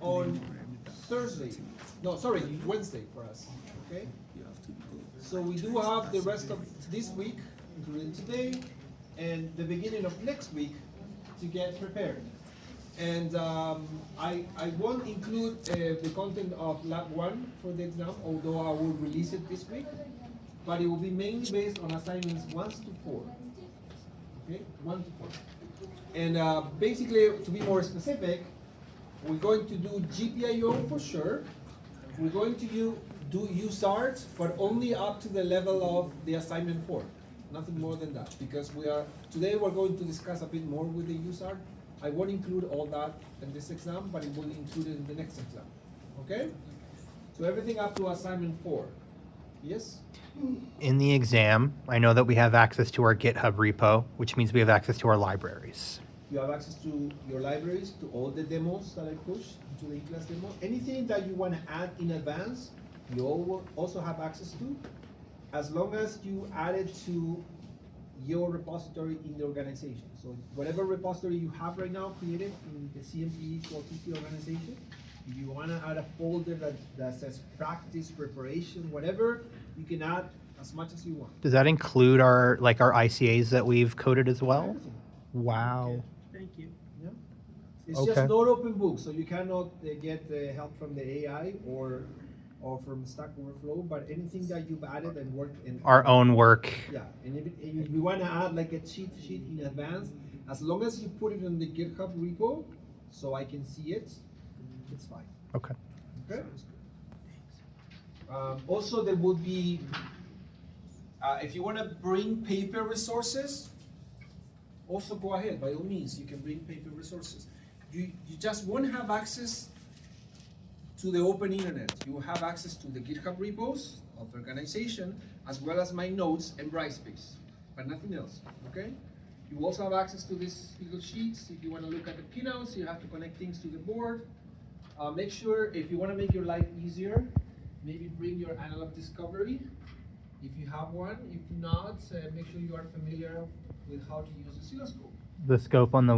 on Thursday. No, sorry, Wednesday for us. Okay. So we do have the rest of this week, including today, and the beginning of next week to get prepared. And I won't include the content of Lab 1 for the exam, although I will release it this week. But it will be mainly based on assignments 1 to 4. Okay, 1 to 4. And basically, to be more specific, we're going to do GPIO for sure. We're going to do USART, but only up to the level of the assignment 4. Nothing more than that, because today we're going to discuss a bit more with the USART. I won't include all that in this exam, but it will include it in the next exam. Okay? So everything up to assignment 4. Yes? In the exam, I know that we have access to our GitHub repo, which means we have access to our libraries. You have access to your libraries, to all the demos that I push into the in-class demo. Anything that you want to add in advance, you also have access to, as long as you add it to your repository in the organization. So whatever repository you have right now created in the CMP TT organization, if you want to add a folder that says practice, preparation, whatever, you can add as much as you want. Does that include our ICAs that we've coded as well? Everything. Wow. Okay. Thank you. Yeah. It's Okay. just not open book, so you cannot get help from the AI or from Stack Overflow, but anything that you've added and worked in Our own work. Yeah, and if you want to add like a cheat sheet in advance, as long as you put it on the GitHub repo, so I can see it, it's fine. Okay. Okay. Also, there would be, if you want to bring paper resources, also go ahead, by all means, you can bring paper resources. You just won't have access to the open internet. You will have access to the GitHub repos of the organization, as well as my notes and Brightspace, but nothing else, okay? You also have access to these Google Sheets. If you want to look at the pinouts, you have to connect things to the board. Make sure, if you want to make your life easier, maybe bring your analog discovery, if you have one. If not, make sure you are familiar with how to use the oscilloscope. The scope on the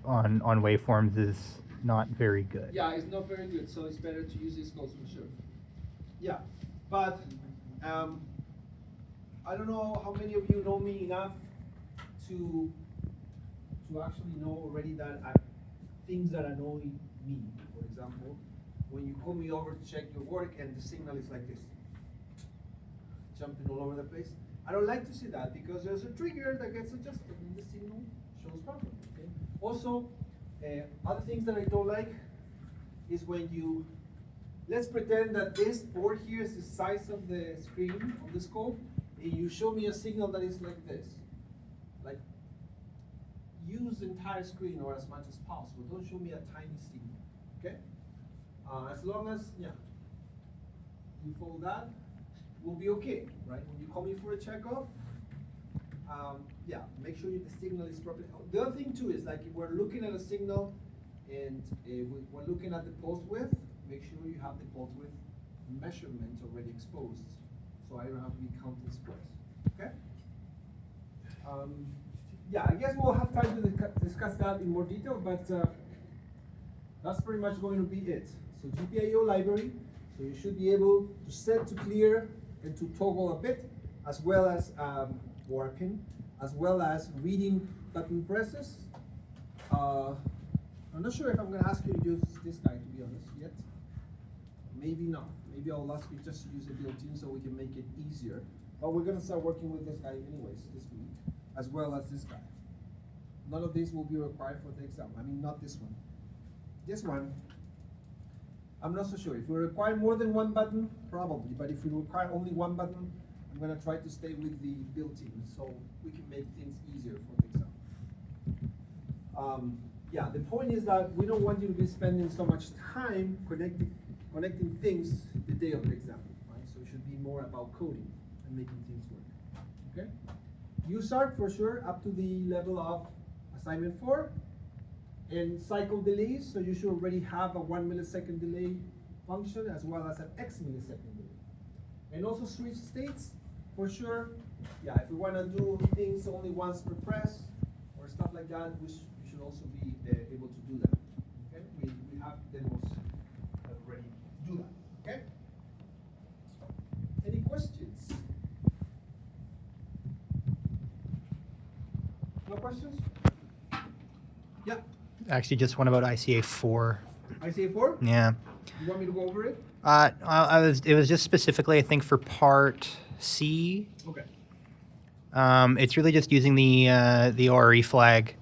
on waveforms is not very good. Yeah, it's not very good, so it's better to use this scopes for sure. Yeah, but I don't know how many of you know me enough to actually know already that things that annoy me. For example, when you call me over to check your work and the signal is like this, jumping all over the place. I don't like to see that because there's a trigger that gets adjusted and the signal shows properly. Okay? Also, other things that I don't like is when you, let's pretend that this board here is the size of the screen of the scope, and you show me a signal that is like this. Like, use the entire screen or as much as possible. Don't show me a tiny signal, okay? As long as, yeah, you follow that, we'll be okay, right? When you call me for a checkoff, yeah, make sure the signal is properly. The other thing too is like if we're looking at a signal and we're looking at the pulse width, make sure you have the pulse width measurement already exposed, so I don't have to be counting squares. Okay? Yeah, I guess we'll have time to discuss that in more detail, but that's pretty much going to be it. So GPIO library, so you should be able to set to clear and to toggle a bit, as well as working, as well as reading button presses. I'm not sure if I'm going to ask you to use this guy, to be honest, yet. Maybe not. Maybe I'll ask you just to use the built-in so we can make it easier. But we're going to start working with this guy anyways this week, as well as this guy. None of these will be required for the exam. I mean, not this one. This one, I'm not so sure. If we require more than one button, probably. But if we require only one button, I'm going to try to stay with the built-in so we can make things easier for the exam. Yeah, the point is that we don't want you to be spending so much time connecting things the day of the exam, right? So it should be more about coding and making things work, okay? USART for sure, up to the level of assignment 4. And cycle delays, so you should already have a 1 millisecond delay function as well as an X millisecond delay. And also switch states, for sure. Yeah, if we want to do things only once per press or stuff like that, we should also be able to do that. Okay, we have demos questions? Yeah. Actually, just one about ICA 4. ICA 4? Yeah. You want me to go over it? It was just specifically, I think, for part C. Okay. It's really just using the ORE flag.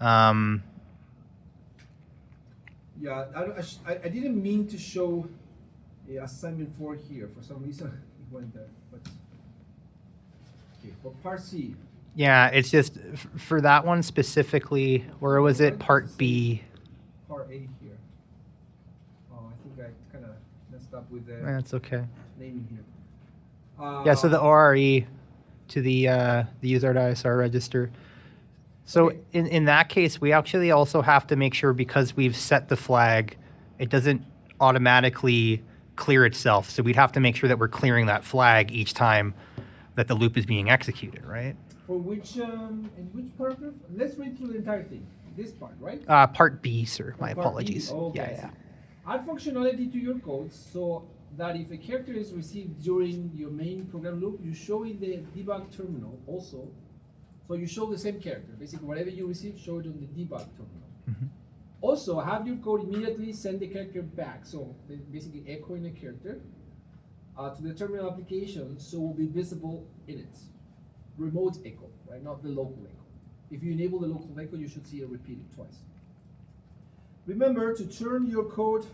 Yeah, I didn't mean to show assignment 4 here. For some reason, it went there. But okay, for part C. Yeah, it's just for that one specifically, or was it part B? Part A here. Oh, I think I kind of messed up with the That's okay. naming here. Yeah, so the ORE to the user.isr register. So Okay. in that case, we actually also have to make sure, because we've set the flag, it doesn't automatically clear itself. So we'd have to make sure that we're clearing that flag each time that the loop is being executed, right? For which in which paragraph? Let's read through the entire thing. This part, right? Part B, sir. My Part B. apologies. Oh, okay, I Yeah. see. Add functionality to your code so that if a character is received during your main program loop, you show in the debug terminal also. So you show the same character. Basically, whatever you receive, show it on the debug terminal. Mm-hmm. Also, have your code immediately send the character back. So basically echoing a character to the terminal application, so it will be visible in it. Remote echo, right? Not the local echo. If you enable the local echo, you should see it repeated twice. Remember to turn your code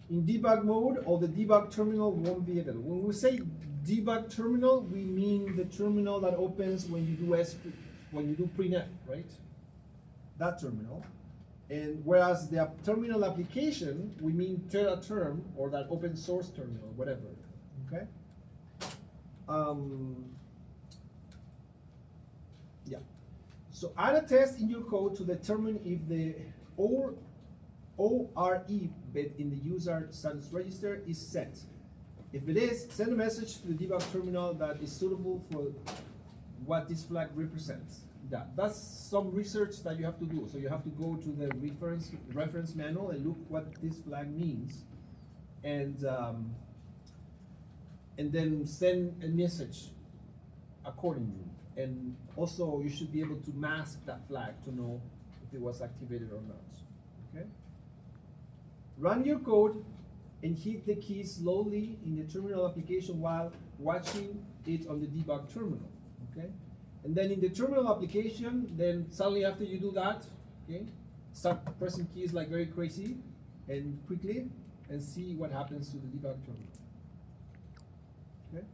in debug mode, or the debug terminal won't be available. When we say debug terminal, we mean the terminal that opens when you do printf, right? That terminal. And whereas the terminal application, we mean term or that open source terminal, whatever. Okay. Yeah. So add a test in your code to determine if the ORE bit in the user status register is set. If it is, send a message to the debug terminal that is suitable for what this flag represents. That's some research that you have to do. So you have to go to the reference manual and look what this flag means, and then send a message accordingly. And also, you should be able to mask that flag to know if it was activated or not. Okay. Run your code and hit the key slowly in the terminal application while watching it on the debug terminal. Okay. And then in the terminal application, then suddenly after you do that, okay, start pressing keys like very crazy and quickly, and see what happens to the debug terminal. Okay.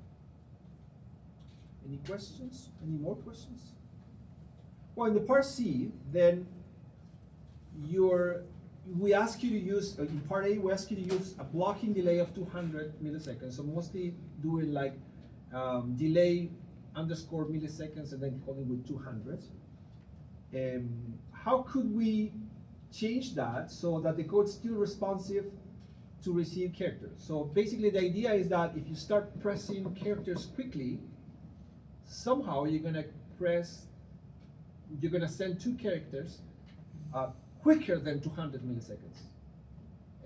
Any questions? Any more questions? Well, in the part C, then we ask you to use, in part A, we ask you to use a blocking delay of 200 milliseconds. So mostly doing like delay underscore milliseconds and then calling with 200. How could we change that so that the code's still responsive to receive characters? So basically the idea is that if you start pressing characters quickly, somehow you're gonna send 2 characters quicker than 200 milliseconds.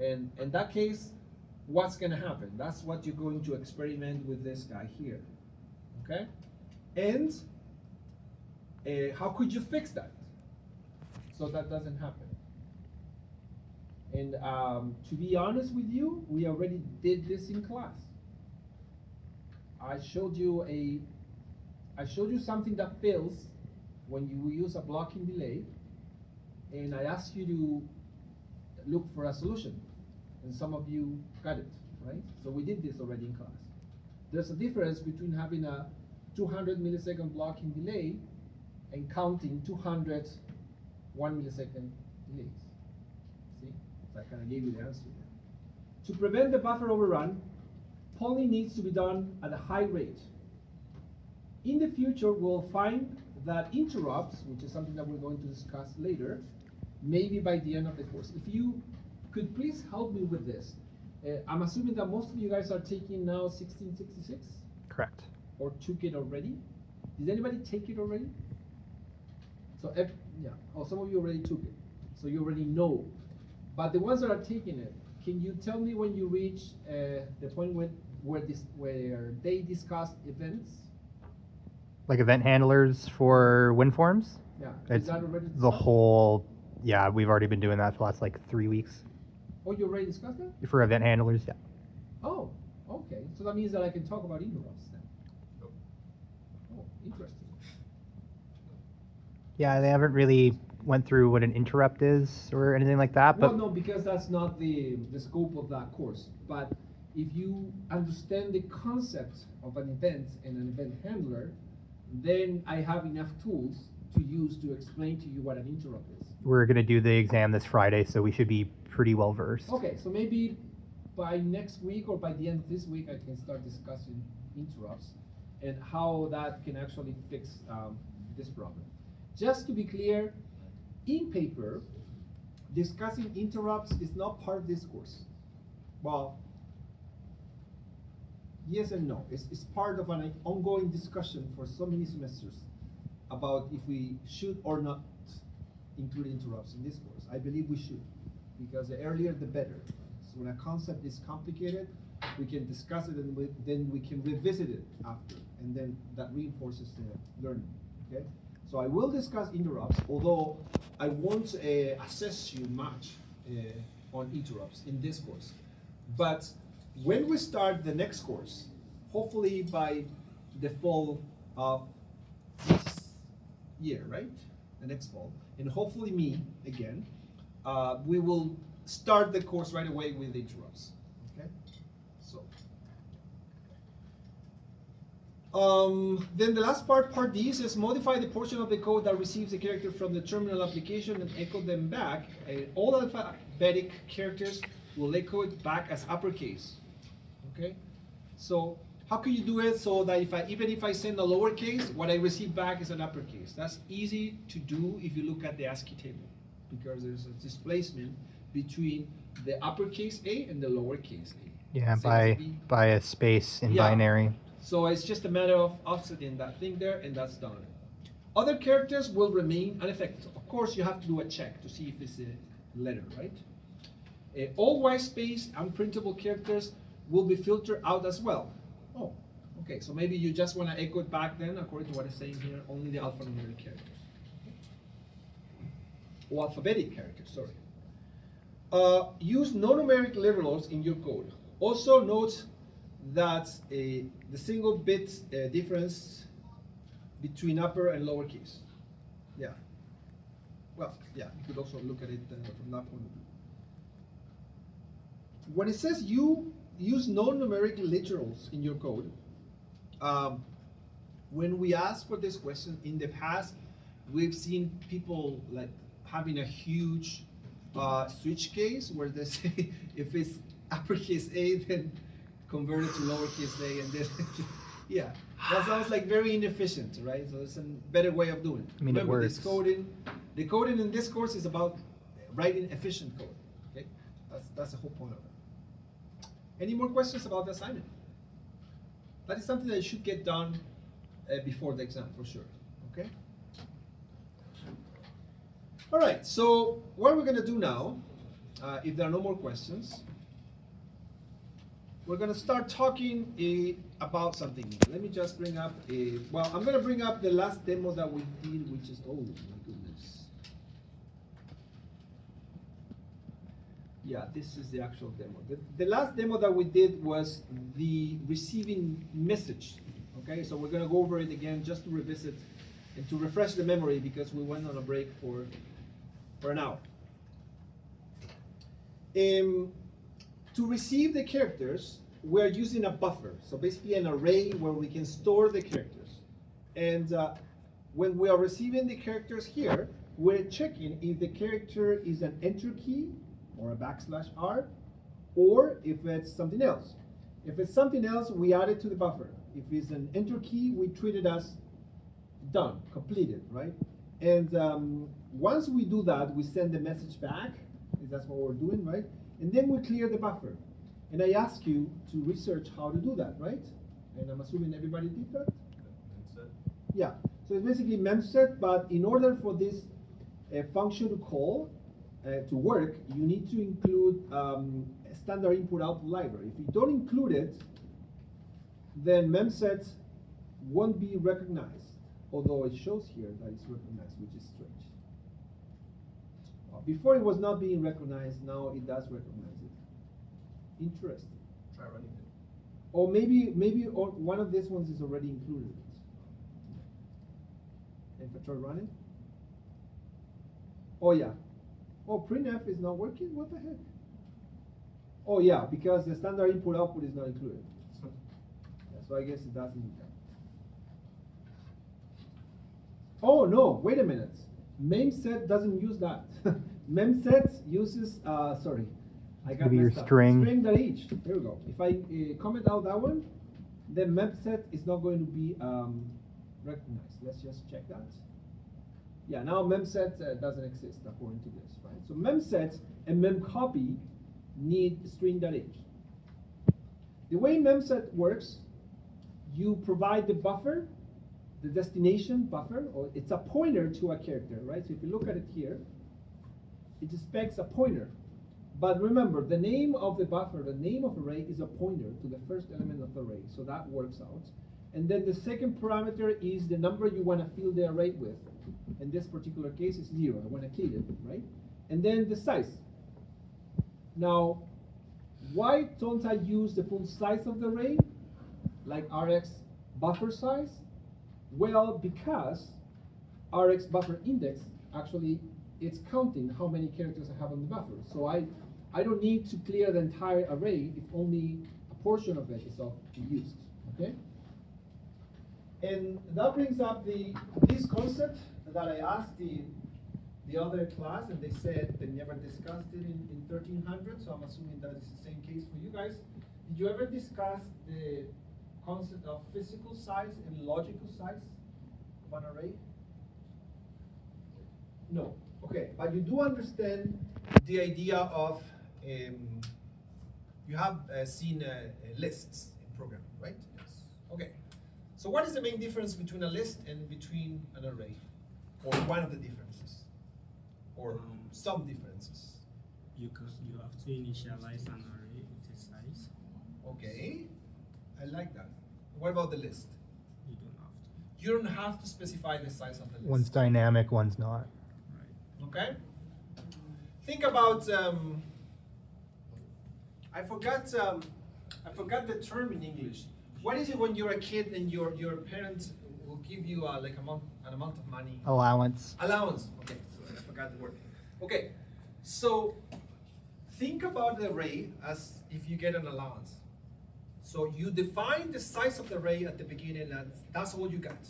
And in that case, what's gonna happen? That's what you're going to experiment with this guy here, okay? And how could you fix that so that doesn't happen? And to be honest with you, we already did this in class. I showed you something that fails when you use a blocking delay, and I asked you to look for a solution, and some of you got it, right? So we did this already in class. There's a difference between having a 200 millisecond blocking delay and counting 200 1 millisecond delays. See? So I kind of gave you the answer there. To prevent the buffer overrun, polling needs to be done at a high rate. In the future, we'll find that interrupts, which is something that we're going to discuss later, maybe by the end of the course. If you could please help me with this. I'm assuming that most of you guys are taking now 1666? Correct. Or took it already? Did anybody take it already? So, yeah. Oh, some of you already took it. So you already know. But the ones that are taking it, can you tell me when you reach the point where they discussed events? Like event handlers for WinForms? Yeah. It's Is that already the discussed? whole, yeah, we've already been doing that for the last like 3 weeks. Oh, you already discussed that? For event handlers, yeah. Oh, okay. So that means that I can talk about interrupts then. Oh, interesting. Yeah, they haven't really went through what an interrupt is or anything like that, but Well, no, because that's not the scope of that course. But if you understand the concept of an event and an event handler, then I have enough tools to use to explain to you what an interrupt is. we're going to do the exam this Friday, so we should be pretty well versed. Okay, so maybe by next week or by the end of this week, I can start discussing interrupts and how that can actually fix this problem. Just to be clear, in paper, discussing interrupts is not part of this course. Well, yes and no. It's part of an ongoing discussion for so many semesters about if we should or not include interrupts in this course. I believe we should, because the earlier the better. So when a concept is complicated, we can discuss it and then we can revisit it after, and then that reinforces the learning. Okay. So I will discuss interrupts, although I won't assess you much on interrupts in this course. But when we start the next course, hopefully by the fall of this year, right? The next fall, and hopefully me again, we will start the course right away with interrupts. Okay? So. Then the last part D says modify the portion of the code that receives a character from the terminal application and echo them back. All alphabetic characters will echo it back as uppercase. Okay? So how can you do it so that even if I send a lowercase, what I receive back is an uppercase? That's easy to do if you look at the ASCII table, because there's a displacement between the uppercase A and the lowercase a. Yeah, Same as by a space in Yeah. binary. So it's just a matter of offsetting that thing there, and that's done. Other characters will remain unaffected. Of course, you have to do a check to see if it's a letter, right? All white space unprintable characters will be filtered out as well. Oh, okay. So maybe you just want to echo it back then, according to what it's saying here, only the alphanumeric characters. Or alphabetic characters, sorry. Use non-numeric literals in your code. Also note that the single bit difference between upper and lowercase. Yeah. Well, yeah, you could also look at it from that point of view. When it says you use non-numeric literals in your code, when we ask for this question in the past, we've seen people like having a huge switch case where they say if it's uppercase A, then convert it to lowercase a, and then yeah, that sounds like very inefficient, right? So it's a better way of doing it. I mean, it Remember, works. the coding in this course is about writing efficient code. Okay, that's the whole point of it. Any more questions about the assignment? That is something that should get done before the exam for sure. Okay. All right. So what we're gonna do now, if there are no more questions, we're going to start talking about something new. Let me just bring up well, I'm going to bring up the last demo that we did, which is, oh my goodness. Yeah, this is the actual demo. The last demo that we did was the receiving message. Okay, so we're going to go over it again just to revisit and to refresh the memory, because we went on a break for an hour. To receive the characters, we're using a buffer. So basically an array where we can store the characters. And when we are receiving the characters here, we're checking if the character is an enter key or a \R, or if it's something else. If it's something else, we add it to the buffer. If it's an enter key, we treat it as done, completed, right? And once we do that, we send the message back, because that's what we're doing, right? And then we clear the buffer. And I ask you to research how to do that, right? And I'm assuming everybody did that? Memset. Yeah. So it's basically memset, but in order for this function to call, to work, you need to include a standard input-output library. If you don't include it, then memset won't be recognized although it shows here that it's recognized, which is strange. Before it was not being recognized, now it does recognize it. Interesting. Try running it. Or maybe one of these ones is already included. If I try running. Oh yeah. Oh, printf is not working? What the heck? Oh yeah, because the standard input output is not included. Yeah, so I guess it doesn't need that. Oh no, wait a minute. Memset doesn't use that. Memset uses, sorry, I got Maybe your messed up. string. String.h. There we go. If I comment out that one, then memset is not going to be recognized. Let's just check that. Yeah, now memset doesn't exist according to this, right? So memset and memcopy need string.h. The way memset works, you provide the buffer, the destination buffer, or it's a pointer to a character, right? So if you look at it here, it expects a pointer. But remember, the name of the buffer, the name of array is a pointer to the first element of the array, so that works out. And then the second parameter is the number you want to fill the array with. In this particular case, it's 0. I want to kill it, right? And then the size. Now, why don't I use the full size of the array, like Rx buffer size? Well, because Rx buffer index actually it's counting how many characters I have on the buffer. So I don't need to clear the entire array if only a portion of it is used. Okay? And that brings up this concept that I asked the other class, and they said they never discussed it in 1300, so I'm assuming that it's the same case for you guys. Did you ever discuss the concept of physical size and logical size of an array? No. Okay, but you do understand the idea of, you have seen lists in programming, right? Yes. Okay. So what is the main difference between a list and between an array? Or one of the differences? Or some differences? You have to initialize an array with a size. Okay, I like that. What about the list? You don't have to. You don't have to specify the size of the list. One's dynamic, one's not. Right. Okay? Think about, I forgot the term in English. What is it when you're a kid and your parents will give you like an amount of money? Allowance. Allowance. Okay, so I forgot the word. Okay, so think about the array as if you get an allowance. So you define the size of the array at the beginning, and that's all you got.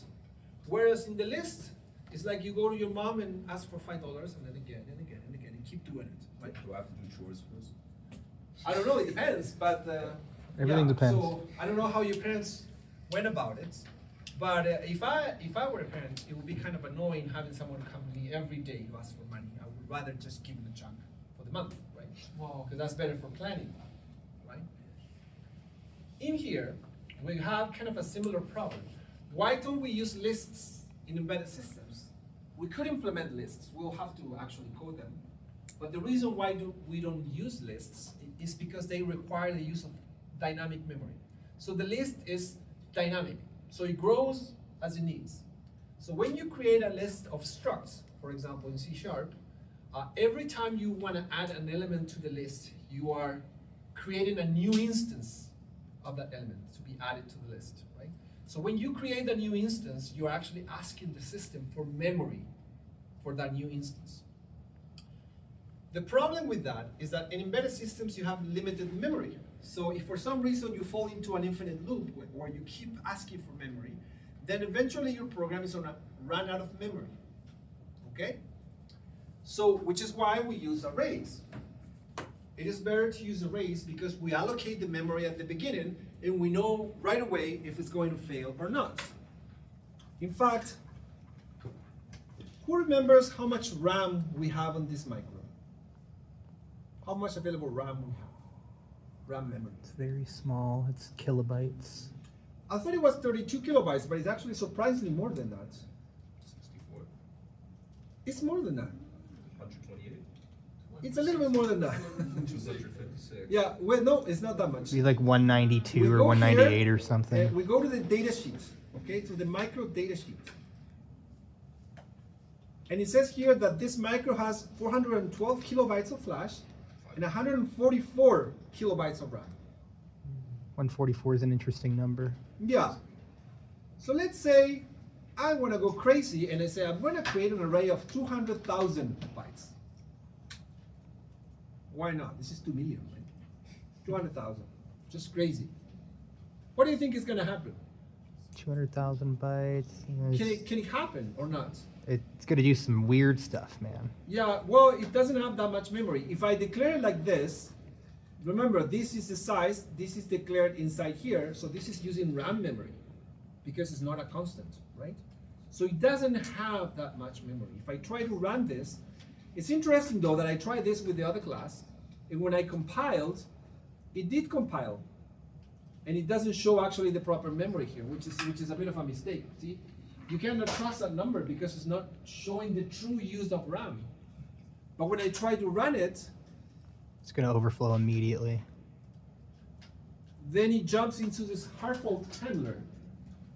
Whereas in the list, it's like you go to your mom and ask for $5, and then again and again and again, and keep doing it. Right? Do I have to do chores first? I don't know. It depends, but Everything depends. So I don't know how your parents went about it, but if I were a parent, it would be kind of annoying having someone come to me every day to ask for money. I would rather just give them a chunk for the month, right? Because that's better for planning, right? In here, we have kind of a similar problem. Why don't we use lists in embedded systems? We could implement lists. We'll have to actually code them. But the reason why we don't use lists is because they require the use of dynamic memory. So the list is dynamic. So it grows as it needs. So when you create a list of structs, for example, in C#, every time you want to add an element to the list, you are creating a new instance of that element to be added to the list, right? So when you create a new instance, you're actually asking the system for memory for that new instance. The problem with that is that in embedded systems, you have limited memory. So if for some reason you fall into an infinite loop where you keep asking for memory, then eventually your program is gonna run out of memory, okay? So, which is why we use arrays. It is better to use arrays because we allocate the memory at the beginning and we know right away if it's going to fail or not. In fact, who remembers how much RAM we have on this micro? How much available RAM we have? RAM memory. It's very small. It's kilobytes. I thought it was 32 kilobytes, but it's actually surprisingly more than that. 64. It's more than that. 128. It's a little bit more than that. 256. Yeah, well, no, it's not that much. It'd be like 192 We or go 198 here, or something. We go to the data sheet, okay, to the micro data sheet. And it says here that this micro has 412 kilobytes of flash and 144 kilobytes of RAM. 144 is an interesting number. Yeah. So let's say I want to go crazy and I say I'm going to create an array of 200,000 bytes. Why not? This is 2 million, right? 200,000. Just crazy. What do you think is going to happen? 200,000 bytes. Can it happen or not? It's going to do some weird stuff, man. Yeah, well, it doesn't have that much memory. If I declare it like this, remember, this is the size, this is declared inside here, so this is using RAM memory because it's not a constant, right? So it doesn't have that much memory. If I try to run this, it's interesting though that I tried this with the other class, and when I compiled, it did compile, and it doesn't show actually the proper memory here, which is a bit of a mistake. See, you cannot trust that number because it's not showing the true use of RAM. But when I try to run it, It's going to overflow immediately. then it jumps into this hard fault handler.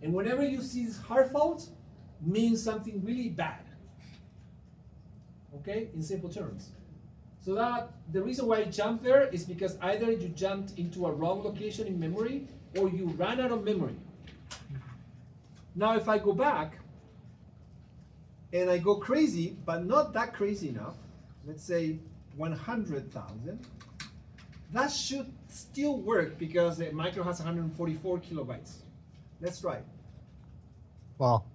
And whenever you see this hard fault, means something really bad. Okay, in simple terms. So that the reason why it jumped there is because either you jumped into a wrong location in memory or you ran out of memory. Now if I go back and I go crazy, but not that crazy enough, let's say 100,000, that should still work because the micro has 144 kilobytes. Let's try. Well,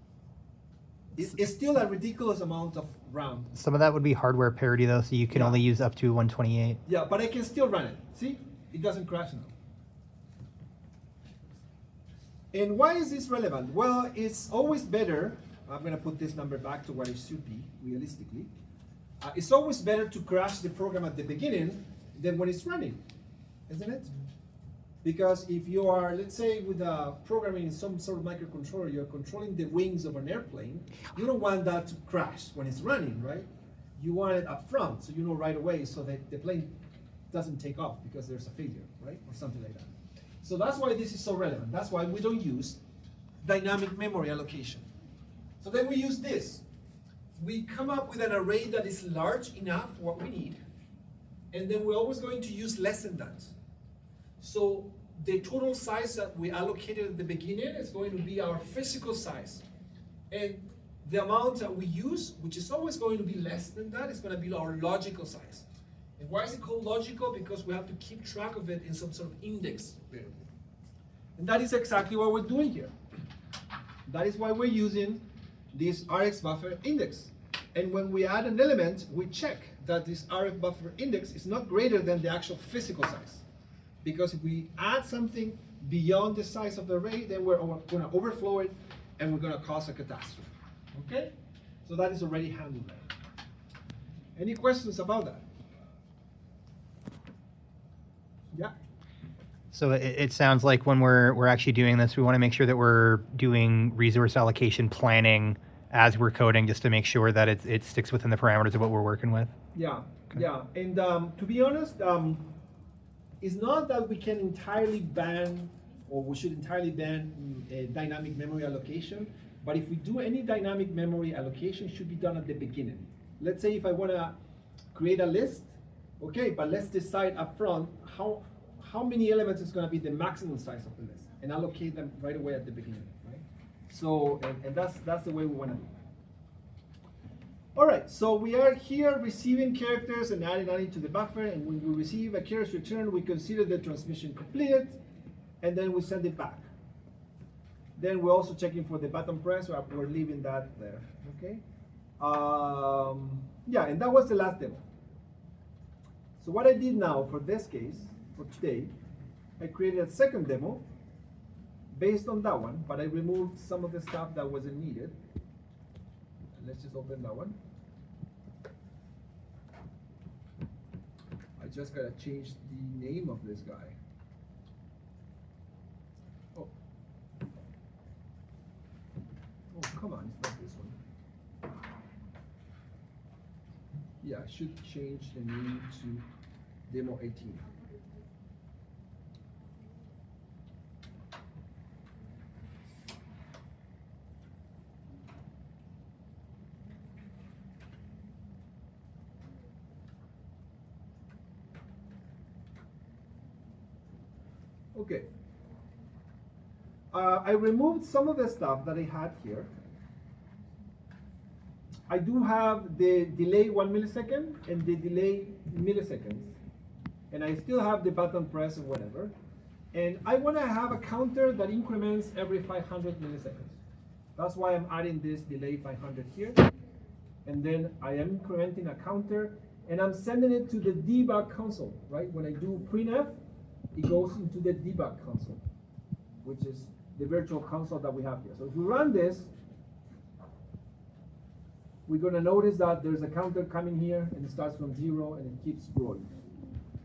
It's still a ridiculous amount of RAM. some of that would be hardware parity, though, so you can Yeah. only use up to 128. Yeah, but I can still run it. See? It doesn't crash now. And why is this relevant? Well, it's always better. I'm going to put this number back to what it should be, realistically. It's always better to crash the program at the beginning than when it's running, isn't it? Because if you are, let's say, with programming some sort of microcontroller, you're controlling the wings of an airplane, you don't want that to crash when it's running, right? You want it up front, so you know right away, so that the plane doesn't take off because there's a failure, right? Or something like that. So that's why this is so relevant. That's why we don't use dynamic memory allocation. So then we use this. We come up with an array that is large enough for what we need, and then we're always going to use less than that. So the total size that we allocated at the beginning is going to be our physical size. And the amount that we use, which is always going to be less than that, is going to be our logical size. And why is it called logical? Because we have to keep track of it in some sort of index variable. And that is exactly what we're doing here. That is why we're using this RX buffer index. And when we add an element, we check that this RX buffer index is not greater than the actual physical size. Because if we add something beyond the size of the array, then we're going to overflow it and we're going to cause a catastrophe. Okay? So that is already handled there. Any questions about that? Yeah? So it sounds like when we're actually doing this, we want to make sure that we're doing resource allocation planning as we're coding, just to make sure that it sticks within the parameters of what we're working with. Yeah, yeah. And to be honest, it's not that we can entirely ban, or we should entirely ban dynamic memory allocation, but if we do any dynamic memory allocation, it should be done at the beginning. Let's say if I want to create a list, okay, but let's decide up front how many elements is going to be the maximum size of the list, and allocate them right away at the beginning, right? So, and that's the way we want to do it. All right, so we are here receiving characters and adding to the buffer, and when we receive a character return, we consider the transmission completed, and then we send it back. Then we're also checking for the button press, so we're leaving that there, okay? Yeah, and that was the last demo. So what I did now for this case, for today, I created a second demo based on that one, but I removed some of the stuff that wasn't needed. Let's just open that one. I just gotta change the name of this guy. Oh. Oh, come on, it's not this one. Yeah, I should change the name to demo 18. Okay. I removed some of the stuff that I had here. I do have the delay 1 millisecond and the delay milliseconds. And I still have the button press and whatever. And I want to have a counter that increments every 500 milliseconds. That's why I'm adding this delay 500 here. And then I am incrementing a counter, and I'm sending it to the debug console, right? When I do printf, it goes into the debug console, which is the virtual console that we have here. So if we run this, we're going to notice that there's a counter coming here, and it starts from 0, and it keeps growing.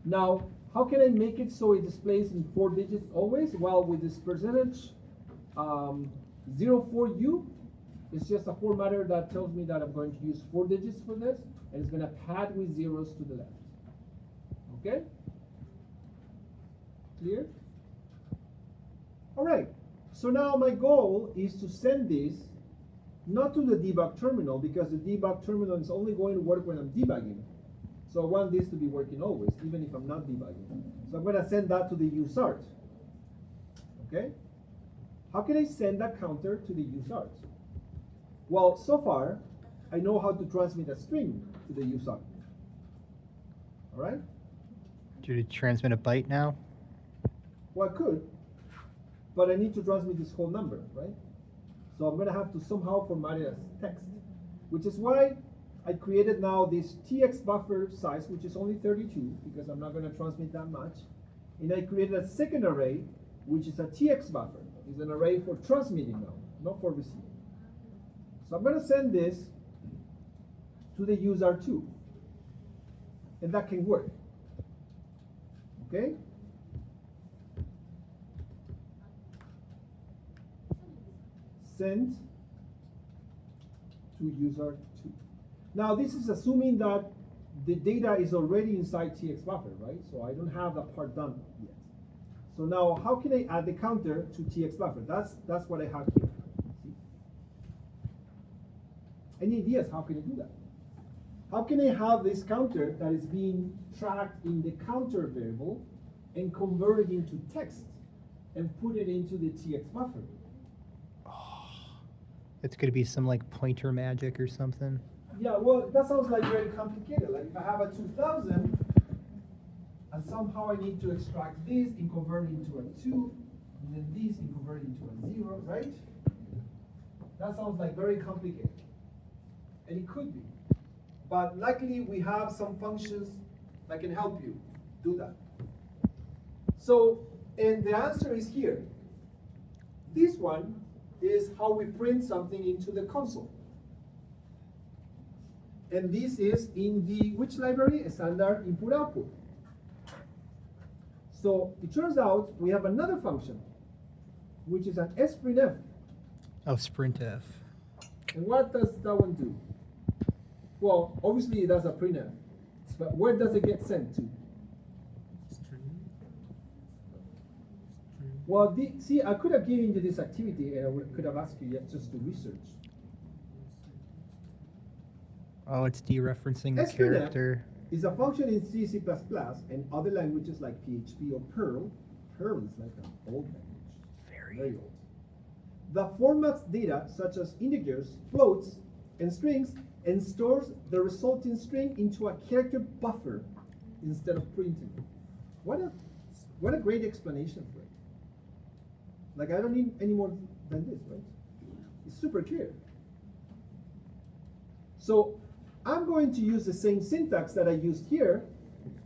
Now, how can I make it so it displays in 4 digits always? Well, with this percentage 04U, it's just a formatter that tells me that I'm going to use 4 digits for this, and it's going to pad with zeros to the left. Okay? Clear? All right. So now my goal is to send this not to the debug terminal, because the debug terminal is only going to work when I'm debugging. So I want this to be working always, even if I'm not debugging. So I'm going to send that to the USART. Okay? How can I send that counter to the USART? Well, so far, I know how to transmit a string to the USART. All right? Do you transmit a byte now? Well, I could, but I need to transmit this whole number, right? So I'm going to have to somehow format it as text, which is why I created now this TX buffer size, which is only 32, because I'm not going to transmit that much. And I created a second array, which is a TX buffer. It's an array for transmitting now, not for receiving. So I'm going to send this to the user2, and that can work. Okay? Send to user2. Now this is assuming that the data is already inside TX buffer, right? So I don't have that part done yet. So now how can I add the counter to TX buffer? That's what I have here. See? Any ideas how can I do that? How can I have this counter that is being tracked in the counter variable and convert it into text and put it into the TX buffer? It's going to be some like pointer magic or something. Yeah, well, that sounds like very complicated. Like if I have a 2000, and somehow I need to extract this and convert it into a 2, and then this and convert it into a 0, right? That sounds like very complicated. And it could be. But luckily, we have some functions that can help you do that. So, and the answer is here. This one is how we print something into the console. And this is in the, which library? A standard input output. So it turns out we have another function, which is an sprintf. Oh, sprintf. And what does that one do? Well, obviously it does a printf, but where does it get sent to? Well, see, I could have given you this activity, and I could have asked you just to research. Oh, it's dereferencing the sprintf character. is a function in C, C++, and other languages like PHP or Perl. Perl is like an old language, very old. That formats data such as integers, floats, and strings, and stores the resulting string into a character buffer instead of printing. What a great explanation for it. Like, I don't need any more than this, right? It's super clear. So I'm going to use the same syntax that I used here,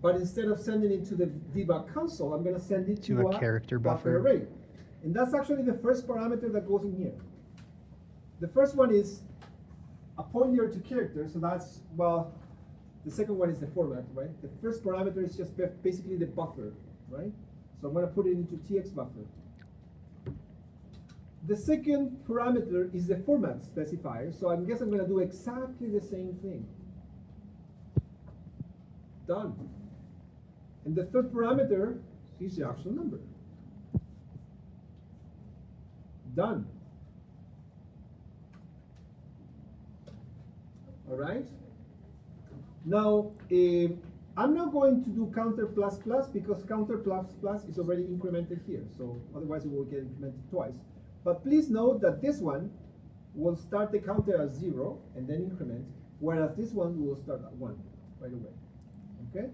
but instead of sending it to the debug console, I'm going to send it to a character buffer array. And that's actually the first parameter that goes in here. The first one is a pointer to character, so that's, well, the second one is the format, right? The first parameter is just basically the buffer, right? So I'm going to put it into TX buffer. The second parameter is the format specifier, so I guess I'm going to do exactly the same thing. Done. And the third parameter is the actual number. Done. All right? Now, I'm not going to do counter plus plus because counter plus plus is already incremented here. So otherwise it will get incremented twice. But please note that this one will start the counter at 0 and then increment, whereas this one will start at 1 right away. Okay?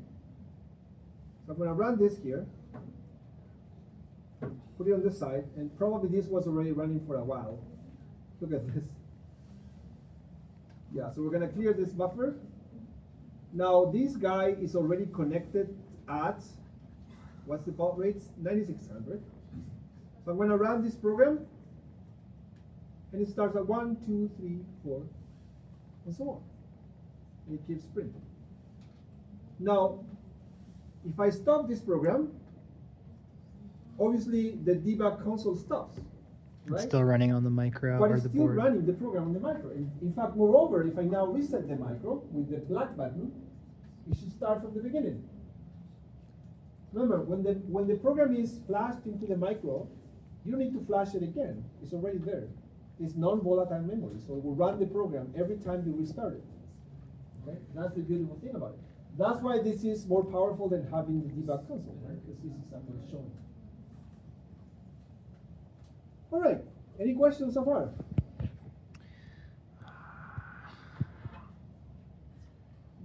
So I'm going to run this here, put it on the side, and probably this was already running for a while. Look at this. Yeah, so we're going to clear this buffer. Now this guy is already connected at, what's the baud rate? 9600. So I'm going to run this program, and it starts at 1, 2, 3, 4, and so on. And it keeps printing. Now, if I stop this program, obviously the debug console stops. Right? It's still running on the micro But or it's the still board. running the program on the micro. In fact, moreover, if I now reset the micro with the black button, it should start from the beginning. Remember, when the program is flashed into the micro, you don't need to flash it again. It's already there. It's non-volatile memory, so it will run the program every time you restart it. Okay? That's the beautiful thing about it. That's why this is more powerful than having the debug console, right? Because this is actually showing. All right. Any questions so far?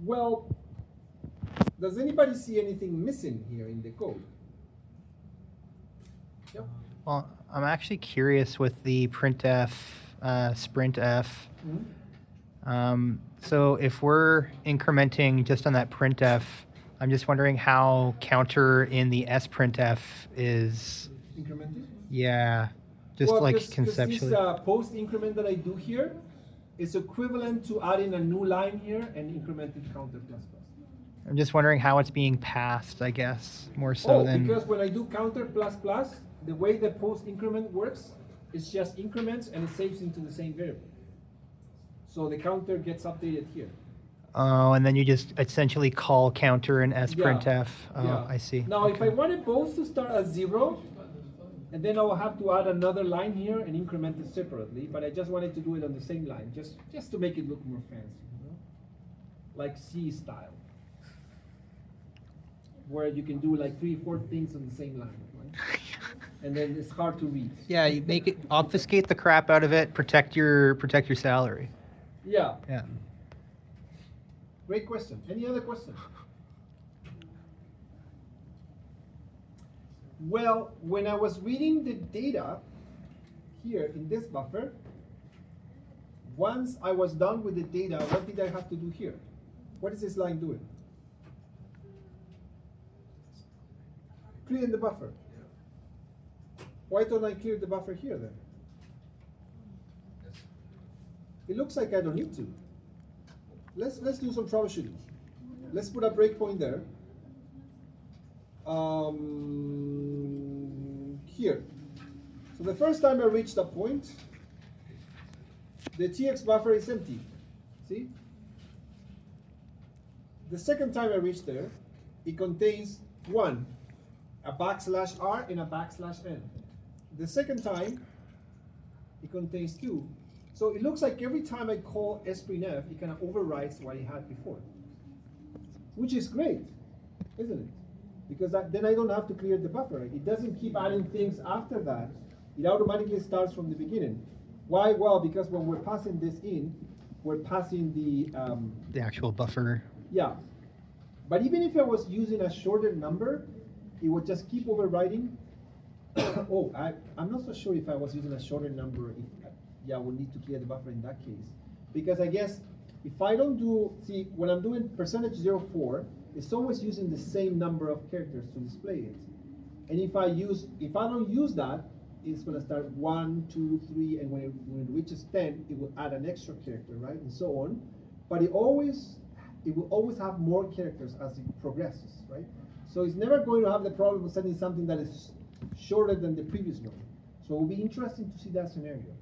Well, does anybody see anything missing here in the code? Yep. Well, I'm actually curious with the printf, sprintf. So if we're incrementing just on that printf, I'm just wondering how counter in the sprintf is. Incremented? Yeah, just well, like cause conceptually. this post increment that I do here is equivalent to adding a new line here and incremented counter plus plus. I'm just wondering how it's being passed, I guess, more so than. Because when I do counter plus plus, the way the post increment works is just increments and it saves into the same variable. So the counter gets updated here. Oh, and then you just essentially call counter in sprintf. Oh, Yeah. I see. Now, if I wanted both to start at 0, and then I will have to add another line here and increment it separately, but I just wanted to do it on the same line, just to make it look more fancy, you know? Like C style, where you can do like 3, 4 things on the same line, right? And then it's hard to read. Yeah, you make it obfuscate the crap out of it, protect your salary. Yeah, Yeah. great question. Any other questions? Well, when I was reading the data here in this buffer, once I was done with the data, what did I have to do here? What is this line doing? Clearing the buffer. Why don't I clear the buffer here then? It looks like I don't need to. Let's do some troubleshooting. Let's put a breakpoint there. Here. So the first time I reach that point, the TX buffer is empty. See? The second time I reach there, it contains 1, a \r and a \n. The second time, it contains 2. So it looks like every time I call sprintf, it kind of overwrites what it had before, which is great, isn't it? Because then I don't have to clear the buffer. It doesn't keep adding things after that. It automatically starts from the beginning. Why? Well, because when we're passing this in, we're passing The actual buffer. yeah. But even if I was using a shorter number, it would just keep overwriting. Oh, I'm not so sure if I was using a shorter number. Yeah, we'll need to clear the buffer in that case. Because I guess if I don't do, see, when I'm doing %04, it's always using the same number of characters to display it. And if I don't use that, it's going to start 1, 2, 3, and when it reaches 10, it will add an extra character, right, and so on. But it will always have more characters as it progresses, right? So it's never going to have the problem of sending something that is shorter than the previous one. So it will be interesting to see that scenario,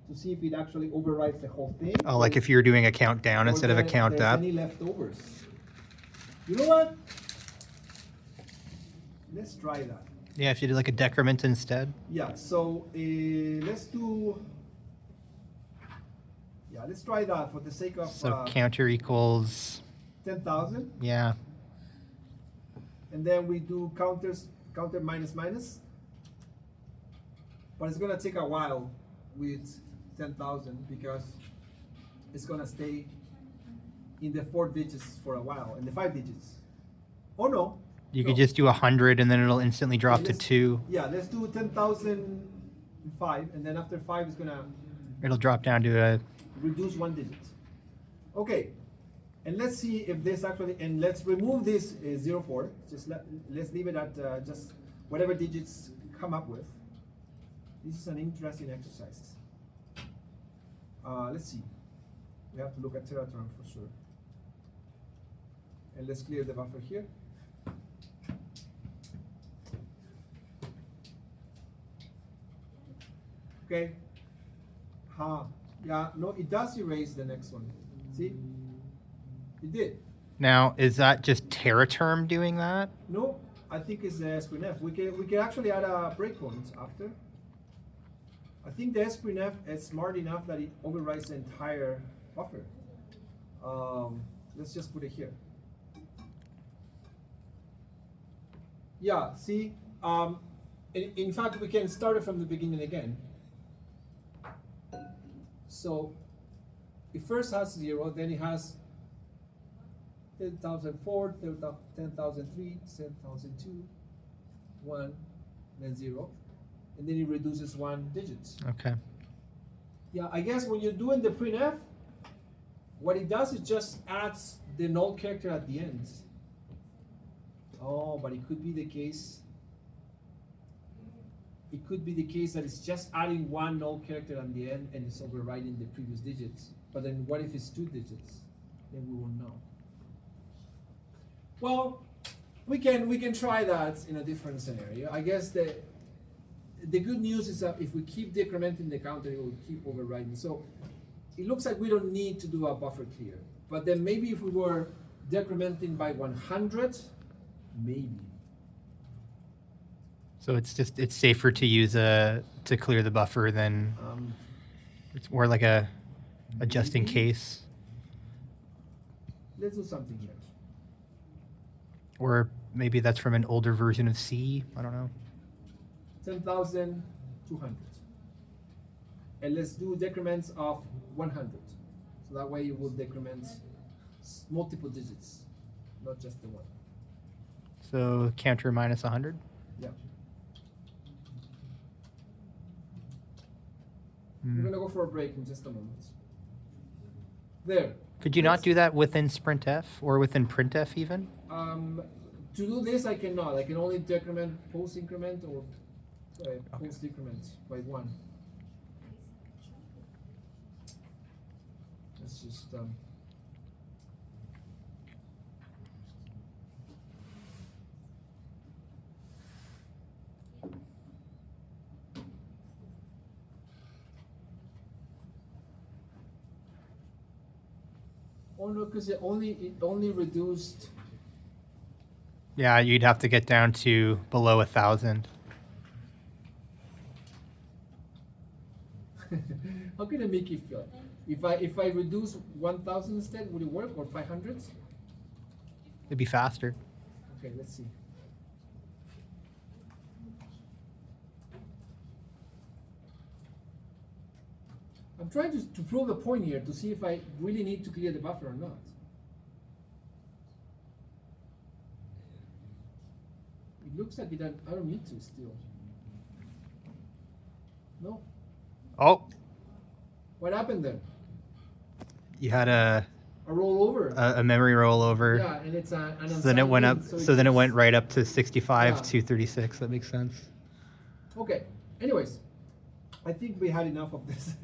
to see if it actually overwrites the whole thing. Oh, like if you're doing a countdown instead of a count there's up. any leftovers. You know what? Let's try that. Yeah, if you did like a decrement instead. Yeah, so let's try that for the sake of So counter equals, 10,000. yeah. and then we do counter minus minus. But it's gonna take a while with 10,000 because it's gonna stay in the 4 digits for a while, and the 5 digits. Oh no. You no. could just do 100 and then it'll instantly drop Okay, to 2. Yeah, let's do 10,005, and then after 5 is gonna It'll drop down to a. reduce 1 digit. Okay, and let's see if this actually, and let's remove this 04. Let's leave it at just whatever digits come up with. This is an interesting exercise. Let's see. We have to look at Teratron for sure. And let's clear the buffer here. Okay. Yeah, no, it does erase the next one. See? It did. Now, is that just Teraterm doing that? No, I think it's the SPNF. We can actually add a breakpoint after. I think the SPNF is smart enough that it overrides the entire buffer. Let's just put it here. Yeah, see, in fact, we can start it from the beginning again. So it first has 0, then it has 10,004, 10,003, 10,002, 1, then 0, and then it reduces 1 digit. Okay. Yeah, I guess when you're doing the printf, what it does is just adds the null character at the end. Oh, but it could be the case. It could be the case that it's just adding 1 null character at the end and it's overriding the previous digits. But then what if it's 2 digits? Then we won't know. Well, we can try that in a different scenario. I guess the good news is that if we keep decrementing the counter, it will keep overriding. So it looks like we don't need to do a buffer clear. But then maybe if we were decrementing by 100, maybe. So it's safer to use to clear the buffer than it's more like a just in case. Let's do something here. Or maybe that's from an older version of C. I don't know. 10,200. And let's do decrements of 100. So that way you will decrement multiple digits, not just the one. So counter minus 100. Yeah. Mm. We're gonna go for a break in just a moment. There. Could you not do that within sprintf or within printf even? To do this, I cannot. I can only decrement post increment or post decrement by 1. Let's just oh no, because it only reduced. Yeah, you'd have to get down to below 1,000. How can I make you feel? If I reduce 1,000 instead, would it work, or 500? It'd be faster. Okay, let's see. I'm trying to prove the point here to see if I really need to clear the buffer or not. It looks like I don't need to still. No. Oh, What happened then? you had a rollover. memory rollover. Yeah, and it's an So then it went up. unsigned So then it keeps- went right up to 65, Yeah. 236. That makes sense. Okay. Anyways, I think we had enough of this.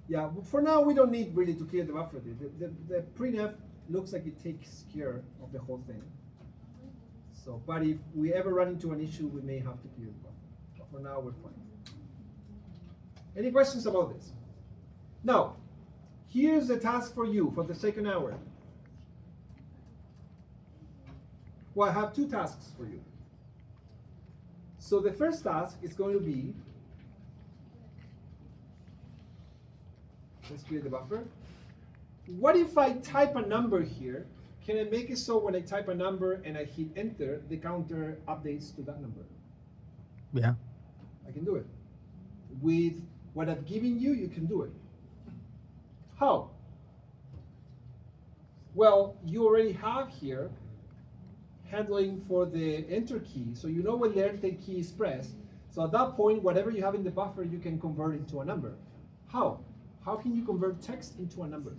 Yeah, for now we don't need really to clear the buffer. The printf looks like it takes care of the whole thing. So, but if we ever run into an issue, we may have to clear the buffer. But for now, we're fine. Any questions about this? Now, here's the task for you for the second hour. Well, I have 2 tasks for you. So the first task is going to be, let's clear the buffer. What if I type a number here can I make it so when I type a number and I hit enter, the counter updates to that number? Yeah. I can do it. With what I've given you, you can do it. How? Well, you already have here handling for the enter key, so you know when the enter key is pressed. So at that point, whatever you have in the buffer, you can convert into a number. How? How can you convert text into a number?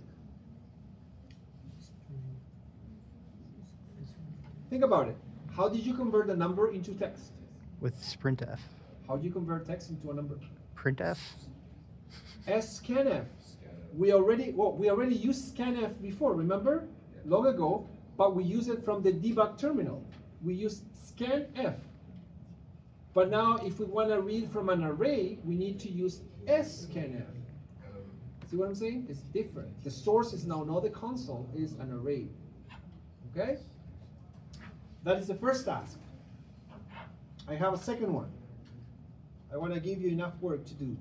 Think about it. How did you convert a number into text? With sprintf. How do you convert text into a number? Printf. scanf. We already used scanf before, remember? Long ago, but we use it from the debug terminal. We use scanf. But now if we want to read from an array, we need to use scanf. See what I'm saying? It's different. The source is now not the console, it is an array. Okay? That is the first task. I have a second one. I want to give you enough work to do.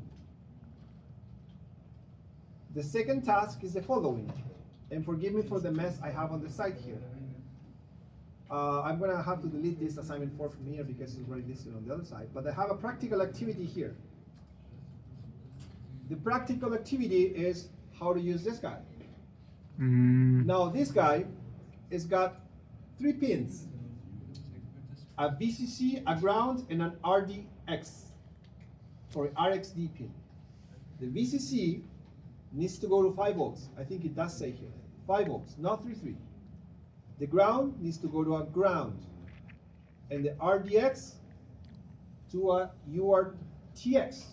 The second task is the following. And forgive me for the mess I have on the side here. I'm going to have to delete this assignment 4 from here because it's already listed on the other side. But I have a practical activity here. The practical activity is how to use this guy. Now this guy has got 3 pins. A VCC, a ground, and an RDX, or RXD pin. The VCC needs to go to 5 volts. I think it does say here. 5 volts, not 3.3. The ground needs to go to a ground. And the RDX to a URTX,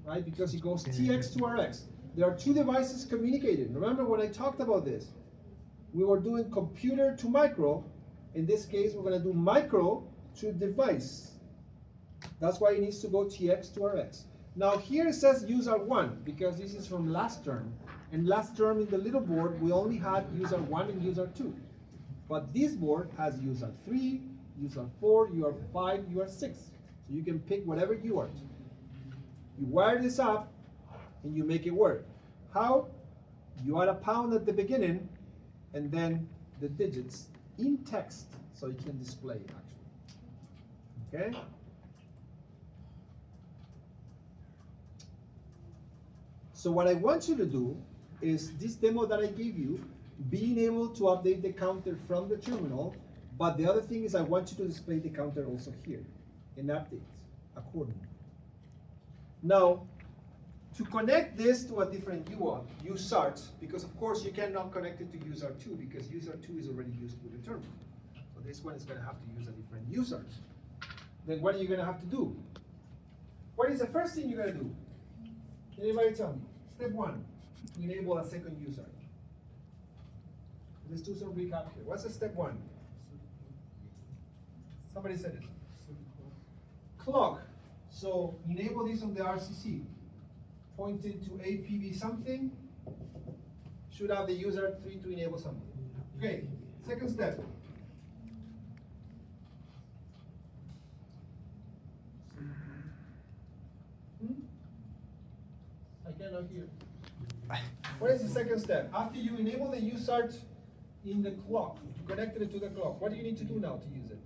right? Because it goes TX to RX. There are 2 devices communicating. Remember when I talked about this? We were doing computer to micro. In this case, we're going to do micro to device. That's why it needs to go TX to RX. Now here it says user 1 because this is from last term. And last term in the little board, we only had user 1 and user 2. But this board has user 3, user 4, user 5, user 6. So you can pick whatever you want. You wire this up and you make it work. How? You add a pound at the beginning and then the digits in text so you can display it actually. Okay? So what I want you to do is this demo that I gave you, being able to update the counter from the terminal, but the other thing is I want you to display the counter also here and update accordingly. Now, to connect this to a different USART, because of course you cannot connect it to user 2 because user 2 is already used with the terminal. So this one is going to have to use a different USART. Then what are you going to have to do? What is the first thing you're going to do? Anybody tell me? Step 1, to enable a second user. Let's do some recap here. What's the step 1? Somebody said it. Clock. So enable this on the RCC. Pointing to APV something. Should have the user 3 to enable something. Okay, second step. I cannot hear. What is the second step? After you enable the USART in the clock, you connected it to the clock, what do you need to do now to use it?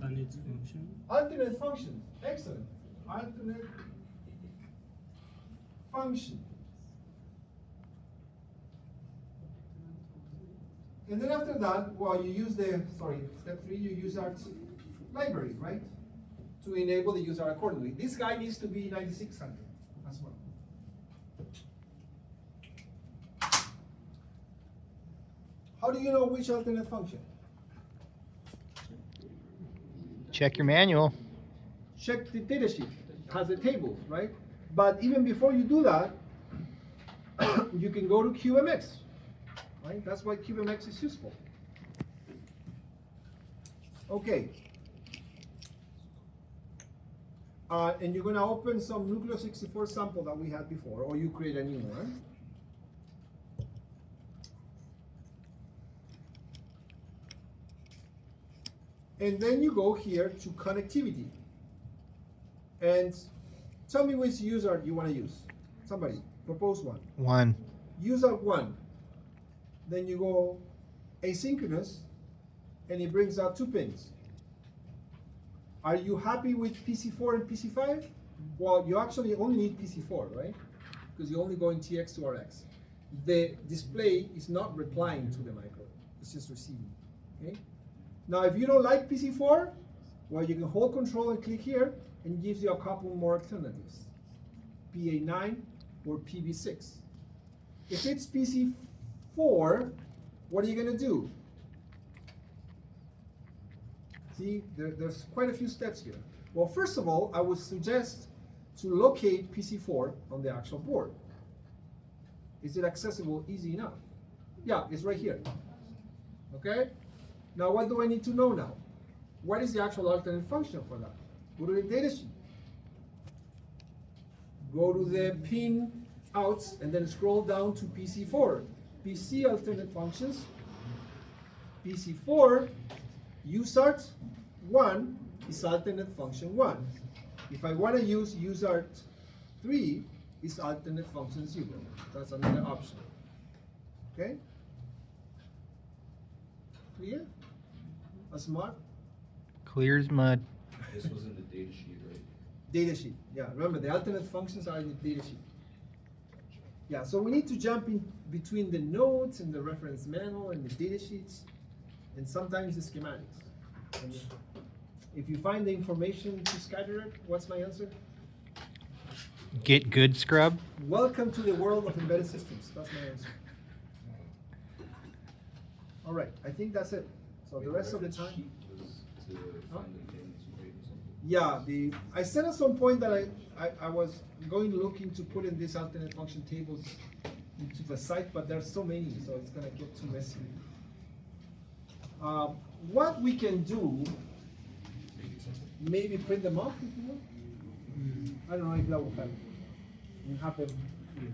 Alternate function. Alternate function. Excellent. Alternate function. And then after that, well, you use step 3, you use our library, right? To enable the user accordingly. This guy needs to be 9600 as well. How do you know which alternate function? Check your manual. Check the data sheet. It has the tables, right? But even before you do that, you can go to QMX, right? That's why QMX is useful. Okay. And you're going to open some Nucleo 64 sample that we had before, or you create a new one. And then you go here to connectivity. And tell me which user you want to use. Somebody, propose one. 1. User 1. Then you go asynchronous, and it brings out 2 pins. Are you happy with PC4 and PC5? Well, you actually only need PC4, right? Because you're only going TX to RX. The display is not replying to the micro, it's just receiving, okay? Now, if you don't like PC4, well, you can hold control and click here, and it gives you a couple more alternatives, PA9 or PB6. If it's PC4, what are you gonna do? See, there's quite a few steps here. Well, first of all, I would suggest to locate PC4 on the actual board. Is it accessible easy enough? Yeah, it's right here. Okay? Now, what do I need to know now? What is the actual alternate function for that? Go to the datasheet. Go to the pin outs and then scroll down to PC4. PC alternate functions. PC4 usart 1 is alternate function 1. If I want to use usart 3 is alternate function 0. That's another option. Okay? Clear? A smart? Clear as mud. This was in the data sheet, right? Datasheet. Yeah, remember the alternate functions are in the datasheet. Yeah, so we need to jump in between the notes and the reference manual and the datasheets and sometimes the schematics. And if you find the information to scatter it, what's my answer? Get good, scrub. Welcome to the world of embedded systems. That's my answer. All right, I think that's it. So the rest of the time. Sheet was to find the pins, right, or something? Yeah, I said at some point that I was going looking to put in these alternate function tables into the site, but there's so many, so it's gonna get too messy. What we can do, maybe print them off if you want. I don't know if that will happen. It will happen here.